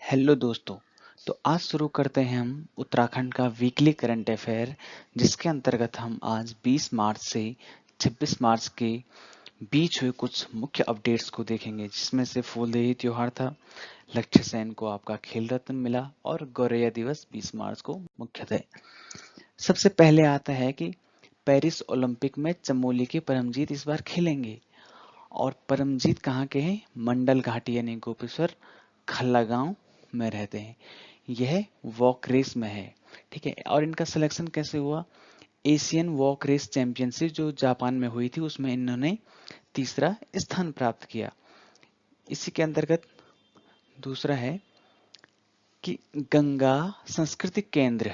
Hello दोस्तों। तो आज शुरू करते हैं हम उत्तराखंड का वीकली करंट अफेयर, जिसके अंतर्गत हम आज 20 मार्च से 26 मार्च के बीच हुए कुछ मुख्य अपडेट्स को देखेंगे, जिसमें से फूलदेही त्योहार था, लक्ष्य सेन को आपका खेल रत्न मिला और गौरैया दिवस 20 मार्च को मुख्यतः। सबसे पहले आता है कि पेरिस ओलंपिक में चमोली के परमजीत इस बार खेलेंगे। और परमजीत कहाँ के हैं? मंडल घाटी यानी गोपेश्वर खल्ला गांव में रहते हैं। यह वॉक रेस में है, ठीक है। और इनका सिलेक्शन कैसे हुआ? एशियन वॉक रेस चैंपियनशिप जो जापान में हुई थी, उसमें इन्होंने तीसरा स्थान प्राप्त किया। इसी के अंतर्गत दूसरा है कि गंगा सांस्कृतिक केंद्र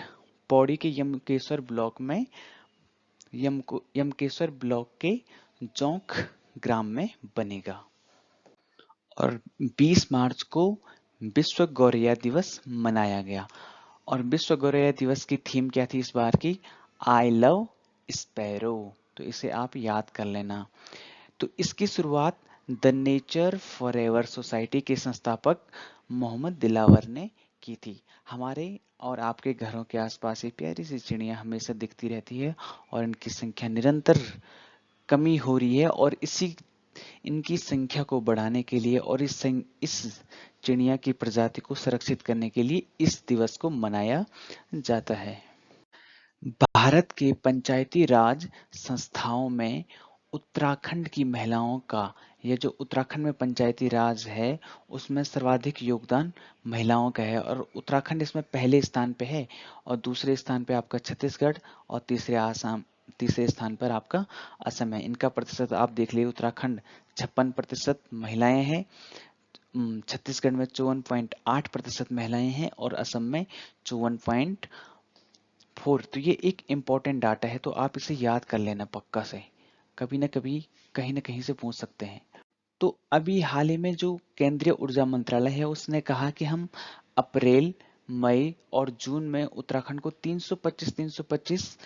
पौड़ी के यमकेश्वर ब्लॉक में यमकेश्वर ब्लॉक के जौंक ग्राम में बनेगा। और 20 मार्च को विश्व गौरैया दिवस मनाया गया। और विश्व गौरैया दिवस की थीम क्या थी इस बार की? I love sparrow. तो इसे आप याद कर लेना। तो इसकी शुरुआत द नेचर फॉरएवर सोसाइटी के संस्थापक मोहम्मद दिलावर ने की थी। हमारे और आपके घरों के आसपास ये प्यारी सी चिड़िया हमेशा दिखती रहती है और इनकी संख्या निरंतर कमी हो रही है। और इनकी संख्या को बढ़ाने के लिए और इस चिड़िया की प्रजाति को संरक्षित करने के लिए इस दिवस को मनाया जाता है। भारत के पंचायती राज संस्थाओं में उत्तराखंड की महिलाओं का, यह जो उत्तराखंड में पंचायती राज है उसमें सर्वाधिक योगदान महिलाओं का है। और उत्तराखंड इसमें पहले स्थान पे है, और दूसरे स्थान पे आपका छत्तीसगढ़, और तीसरे स्थान पर आपका असम है। इनका प्रतिशत आप देख लीजिए, उत्तराखंड 56% महिलाएं हैं, छत्तीसगढ़ में 54.8% महिलाएं हैं, और असम में 54.4। तो ये एक इम्पॉर्टेंट डाटा है, तो आप इसे याद कर लेना पक्का से, कभी ना कभी कहीं ना कहीं से पूछ सकते हैं। तो अभी हाल ही में जो केंद्रीय ऊर्जा मंत्रालय है उसने कहा कि हम अप्रैल, मई और जून में उत्तराखंड को 325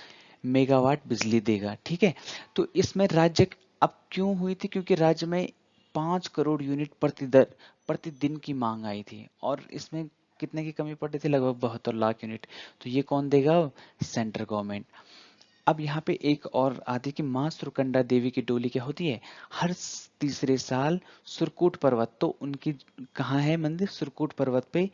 मेगावाट बिजली देगा, ठीक है। तो इसमें राज्य अब क्यों हुई थी? क्योंकि राज्य में 5 करोड़ यूनिट प्रतिदिन की मांग आई थी, और इसमें कितने की कमी पड़ रही थी? लगभग 72 लाख यूनिट। तो ये कौन देगा? Central government. अब यहाँ पे एक और आती है कि माँ सुरकंडा देवी की डोली क्या होती है? हर तीसरे साल सुरकूट पर्वत, तो उनकी कहाँ है मंदिर? सुरकूट पर्वत पे।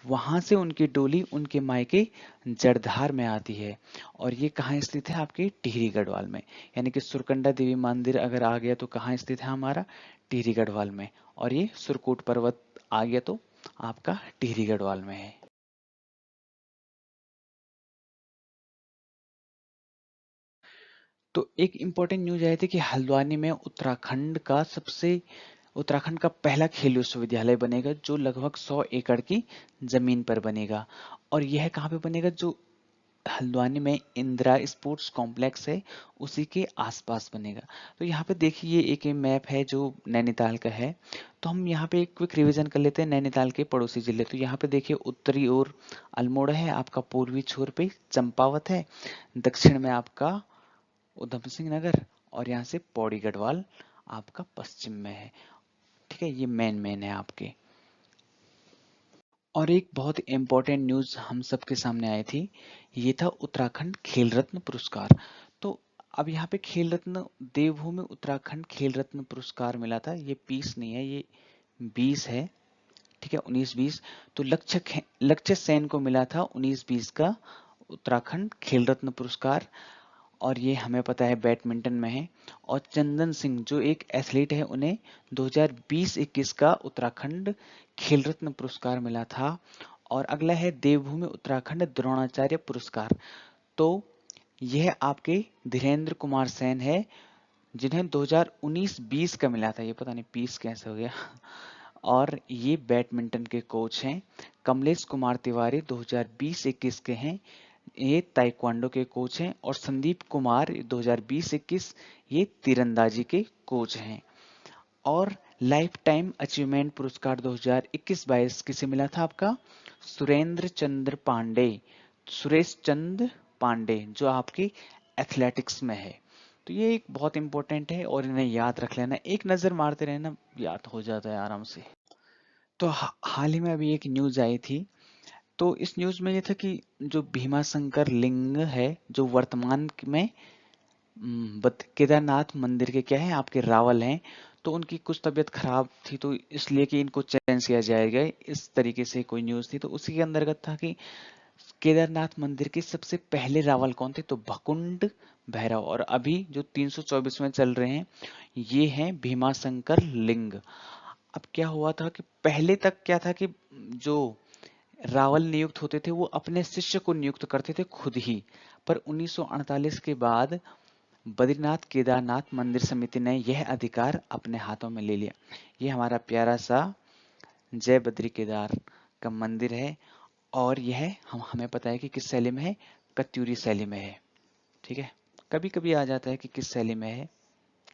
वहां से उनकी डोली उनके मायके जड़धार में आती है। और ये कहाँ स्थित है? आपके टिहरी गढ़वाल में। यानी कि सुरकंडा देवी मंदिर अगर आ गया तो कहाँ स्थित है? हमारा टिहरी गढ़वाल में। और ये सुरकूट पर्वत आ गया तो आपका टिहरी गढ़वाल में है। तो एक इम्पोर्टेंट न्यूज आई थी कि हल्द्वानी में उत्तराखंड का पहला खेल विश्वविद्यालय बनेगा, जो लगभग 100 एकड़ की जमीन पर बनेगा। और यह कहाँ पे बनेगा? जो हल्द्वानी में इंदिरा स्पोर्ट्स कॉम्प्लेक्स है उसी के आसपास बनेगा। तो यहाँ पे देखिए, ये एक मैप है जो नैनीताल का है। तो हम यहाँ पे एक क्विक रिवीजन कर लेते हैं नैनीताल के पड़ोसी जिले। तो यहाँ पे देखिए, उत्तरी ओर अल्मोड़ा है आपका, पूर्वी छोर पे चंपावत है, दक्षिण में आपका उधम सिंह नगर, और यहाँ से पौड़ी गढ़वाल आपका पश्चिम में है, ठीक है। ये मेन है आपके। और एक बहुत इंपॉर्टेंट न्यूज हम सबके सामने आई थी, ये था उत्तराखंड खेल रत्न पुरस्कार। तो अब यहाँ पे खेल रत्न देवभूमि उत्तराखंड खेल रत्न पुरस्कार मिला था। ये 20 नहीं है, ये 20 है, ठीक है, 19-20। तो लक्ष्य सेन को मिला था 19-20 का उत्तराखंड खेल रत्न पुरस्कार, और ये हमें पता है बैडमिंटन में है। और चंदन सिंह जो एक एथलीट है, उन्हें 2020-21 का उत्तराखंड खेल रत्न पुरस्कार मिला था। और अगला है देवभूमि उत्तराखंड द्रोणाचार्य पुरस्कार। तो यह आपके धीरेन्द्र कुमार सेन है, जिन्हें 2019-20 का मिला था। ये पता नहीं 20 कैसे हो गया। और ये बैडमिंटन के कोच हैं। कमलेश कुमार तिवारी 2020-21 के हैं, ये ताइक्वांडो के कोच हैं। और संदीप कुमार 2020-21 ये तीरंदाजी के कोच हैं। और लाइफ टाइम अचीवमेंट पुरस्कार 2021-22 किसे मिला था? आपका सुरेश चंद्र पांडे, जो आपके एथलेटिक्स में है। तो ये एक बहुत इंपॉर्टेंट है और इन्हें याद रख लेना, एक नजर मारते रहना, याद हो जाता है आराम से। तो हाल ही में अभी एक न्यूज आई थी। तो इस न्यूज में ये था कि जो भीमाशंकर लिंग है, जो वर्तमान में केदारनाथ मंदिर के क्या है, आपके रावल हैं। तो उनकी कुछ तबीयत खराब थी, तो इसलिए कि इनको चेंज किया जाएगा, इस तरीके से कोई न्यूज थी। तो उसी के अंतर्गत था कि केदारनाथ मंदिर के सबसे पहले रावल कौन थे, तो भकुंड भैरव। और अभी जो 324 में चल रहे हैं, ये हैं भीमाशंकर लिंग। अब क्या हुआ था कि पहले तक क्या था कि जो रावल नियुक्त होते थे वो अपने शिष्य को नियुक्त करते थे खुद ही। पर 1948 के बाद बद्रीनाथ केदारनाथ मंदिर समिति ने यह अधिकार अपने हाथों में ले लिया। ये हमारा प्यारा सा जय बद्री केदार का मंदिर है, और यह हमें पता है कि किस शैली में है, कत्यूरी शैली में है। ठीक है, कभी कभी आ जाता है कि किस शैली में है,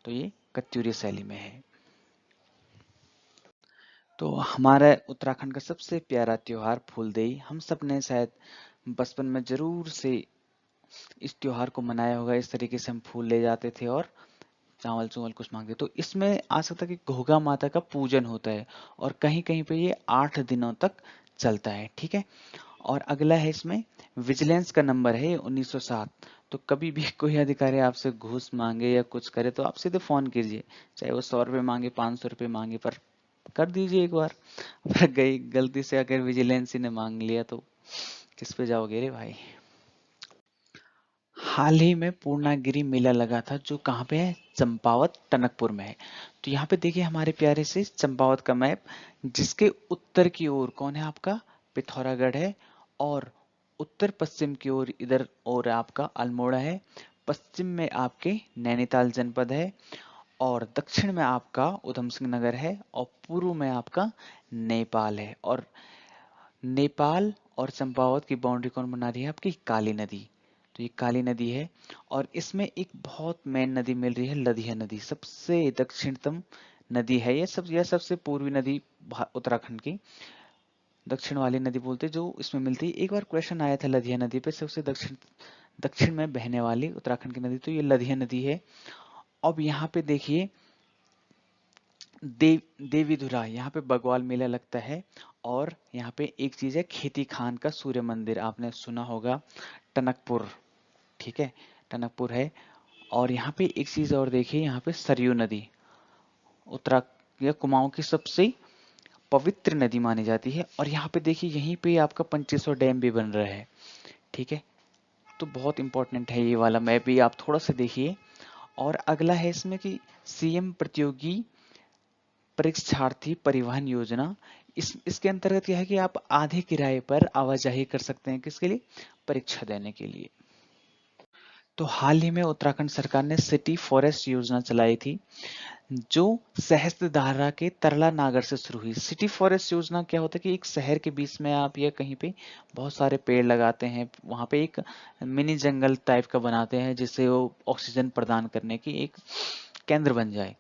तो ये कत्यूरी शैली में है। तो हमारा उत्तराखंड का सबसे प्यारा त्योहार फूलदेई, हम सब ने शायद बचपन में जरूर से इस त्योहार को मनाया होगा। इस तरीके से हम फूल ले जाते थे और चावल चुवल कुछ मांगते। तो इसमें आ सकता है कि घोगा माता का पूजन होता है, और कहीं कहीं पे ये 8 दिनों तक चलता है। ठीक है, और अगला है इसमें विजिलेंस का नंबर है 1907। तो कभी भी कोई अधिकारी आपसे घूस मांगे या कुछ करे तो आप सीधे फोन कीजिए, चाहे वो 100 रुपये मांगे, 500 रुपये मांगे, पर कर दीजिए एक बार। पर गई गलती से अगर विजिलेंस ने मांग लिया तो किस पे जाओगे रे भाई। हाल ही में पूर्णागिरि मेला लगा था, जो कहाँ पे है, चंपावत टनकपुर में है। तो यहाँ पे देखिए हमारे प्यारे से चंपावत का मैप, जिसके उत्तर की ओर कौन है, आपका पिथौरागढ़ है, और उत्तर पश्चिम की ओर इधर और आपका अल्मोड़ा है, पश्चिम में आपके नैनीताल जनपद है, और दक्षिण में आपका उधम सिंह नगर है, और पूर्व में आपका नेपाल है। और नेपाल और चंपावत की बाउंड्री कौन बना रही है, आपकी काली नदी। तो ये काली नदी है, और इसमें एक बहुत मेन नदी मिल रही है, लदिया नदी, सबसे दक्षिणतम नदी है ये। यह सबसे पूर्वी नदी उत्तराखंड की दक्षिण वाली नदी बोलते, जो इसमें मिलती है। एक बार क्वेश्चन आया था लदिया नदी पे, सबसे दक्षिण दक्षिण में बहने वाली उत्तराखंड की नदी, तो ये लदिया नदी है। अब यहाँ पे देखिए देवीधुरा, यहाँ पे बगवाल मेला लगता है। और यहाँ पे एक चीज है, खेती खान का सूर्य मंदिर, आपने सुना होगा, टनकपुर। ठीक है, टनकपुर है। और यहाँ पे एक चीज और देखिए, यहाँ पे सरयू नदी उत्तरा या कुमाऊं की सबसे पवित्र नदी मानी जाती है। और यहाँ पे देखिए, यहीं पे आपका पंचेश्वर डैम भी बन रहा है। ठीक है, तो बहुत इंपॉर्टेंट है ये वाला मैप भी, आप थोड़ा सा देखिए। और अगला है इसमें कि सीएम प्रतियोगी परीक्षार्थी परिवहन योजना। इसके अंतर्गत क्या है कि आप आधे किराए पर आवाजाही कर सकते हैं, किसके लिए, परीक्षा देने के लिए। तो हाल ही में उत्तराखंड सरकार ने सिटी फॉरेस्ट योजना चलाई थी, जो सहस्त्रधारा के तरला नागर से शुरू हुई। सिटी फॉरेस्ट योजना क्या होता है कि एक शहर के बीच में आप या कहीं पे बहुत सारे पेड़ लगाते हैं, वहां पे एक मिनी जंगल टाइप का बनाते हैं, जिससे वो ऑक्सीजन प्रदान करने की एक केंद्र बन जाए।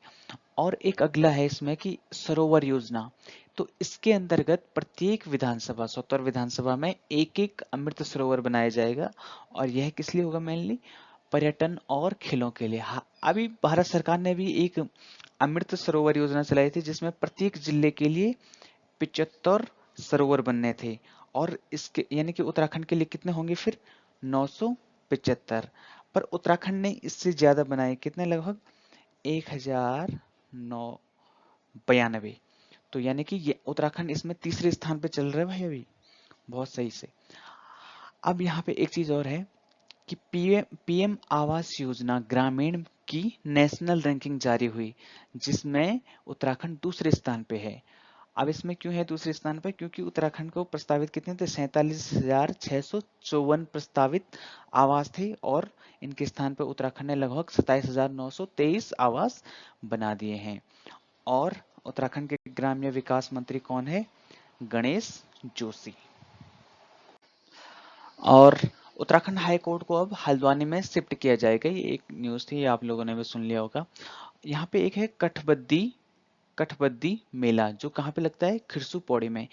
और एक अगला है इसमें कि सरोवर योजना। तो इसके अंतर्गत प्रत्येक विधानसभा, 70 विधानसभा में एक एक अमृत सरोवर बनाया जाएगा। और यह किस लिए होगा, मेनली पर्यटन और खेलों के लिए। अभी भारत सरकार ने भी एक अमृत सरोवर योजना चलाई थी, जिसमें प्रत्येक जिले के लिए 75 सरोवर बनने थे। और इसके यानी कि उत्तराखंड के लिए कितने होंगे फिर, 975। पर उत्तराखंड ने इससे ज्यादा बनाए, कितने, लगभग 1992। तो यानी कि ये उत्तराखंड इसमें तीसरे स्थान पे चल रहा है भाई अभी, बहुत सही से। अब यहाँ पे एक चीज और है कि पीएम आवास योजना ग्रामीण की नेशनल रैंकिंग जारी हुई, जिसमें उत्तराखंड दूसरे स्थान पे है। अब इसमें क्यों है दूसरे स्थान पे, क्योंकि उत्तराखंड को प्रस्तावित कितने थे, 47,654 प्रस्तावित आवास थे, और इनके स्थान पे उत्तराखंड ने लगभग 27,923 आवास बना दिए हैं। और उत्तराखंड के ग्राम्य विकास मंत्री कौन है, गणेश जोशी। और उत्तराखंड हाई कोर्ट को अब हल्द्वानी में शिफ्ट किया जाएगा, ये एक न्यूज थी, आप लोगों ने भी सुन लिया होगा। यहाँ पे एक है कठबद्दी मेला, जो कहाँ पे लगता है, खिरसू पौड़ी में।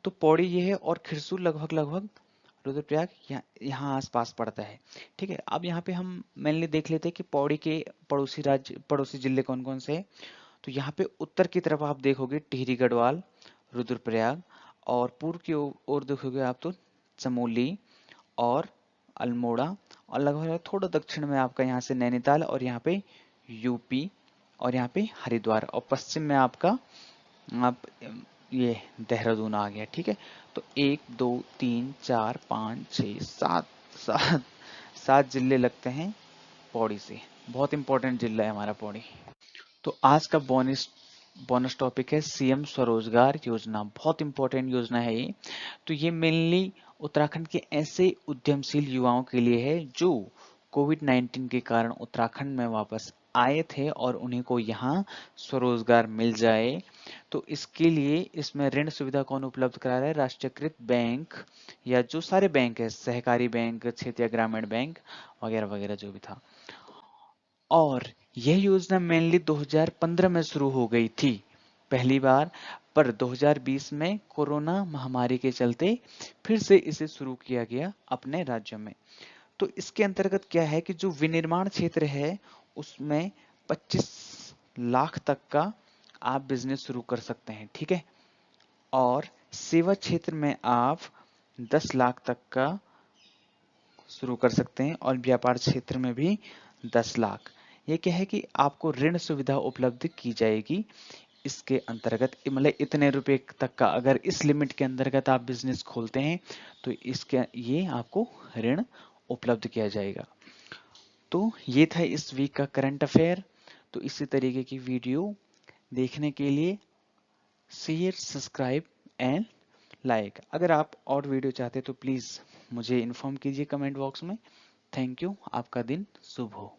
तो पौड़ी ये है, और खिरसू लगभग लगभग रुद्रप्रयाग यहाँ आसपास पड़ता है। ठीक है, अब यहाँ पे हम मेनली देख लेते हैं कि पौड़ी के पड़ोसी राज्य, पड़ोसी जिले कौन कौन से हैं। तो यहाँ पे उत्तर की तरफ आप देखोगे टिहरी गढ़वाल, रुद्रप्रयाग, और पूर्व की ओर देखोगे आप तो चमोली और अल्मोड़ा, और लगभग थोड़ा दक्षिण में आपका यहाँ से नैनीताल, और यहाँ पे यूपी, और यहाँ पे हरिद्वार, और पश्चिम में आपका आप ये देहरादून आ गया। ठीक है, तो 1 2 3 4 5 6 7 सात सात जिले लगते हैं पौड़ी से। बहुत इंपॉर्टेंट जिला है हमारा पौड़ी। तो आज का बोनस बोनस टॉपिक है सीएम स्वरोजगार योजना। बहुत इंपॉर्टेंट योजना है ये। तो ये मेनली उत्तराखंड के ऐसे उद्यमशील युवाओं के लिए है जो कोविड-19 के कारण उत्तराखंड में वापस आए थे और उन्हीं को यहाँ स्वरोजगार मिल जाए। तो इसके लिए इसमें ऋण सुविधा कौन उपलब्ध करा रहा है? राष्ट्रीयकृत बैंक, या जो सारे बैंक है, सहकारी बैंक, क्षेत्रीय ग्रामीण बैंक वगैरह वगैरह जो भी था। और यह योजना मेनली 2015 में शुरू हो गई थी पहली बार, पर 2020 में कोरोना महामारी के चलते फिर से इसे शुरू किया गया अपने राज्य में। तो इसके अंतर्गत क्या है कि जो विनिर्माण क्षेत्र है उसमें 25 लाख तक का आप बिजनेस शुरू कर सकते हैं। ठीक है, और सेवा क्षेत्र में आप 10 लाख तक का शुरू कर सकते हैं, और व्यापार क्षेत्र में भी 10 लाख। ये क्या है कि आपको ऋण सुविधा उपलब्ध की जाएगी इसके अंतर्गत। मतलब इतने रुपए तक का अगर इस लिमिट के अंतर्गत आप बिजनेस खोलते हैं तो इसके ये आपको ऋण उपलब्ध किया जाएगा। तो ये था इस वीक का करंट अफेयर। तो इसी तरीके की वीडियो देखने के लिए शेयर, सब्सक्राइब एंड लाइक। अगर आप और वीडियो चाहते तो प्लीज़ मुझे इन्फॉर्म कीजिए कमेंट बॉक्स में। Thank you. आपका दिन शुभ हो।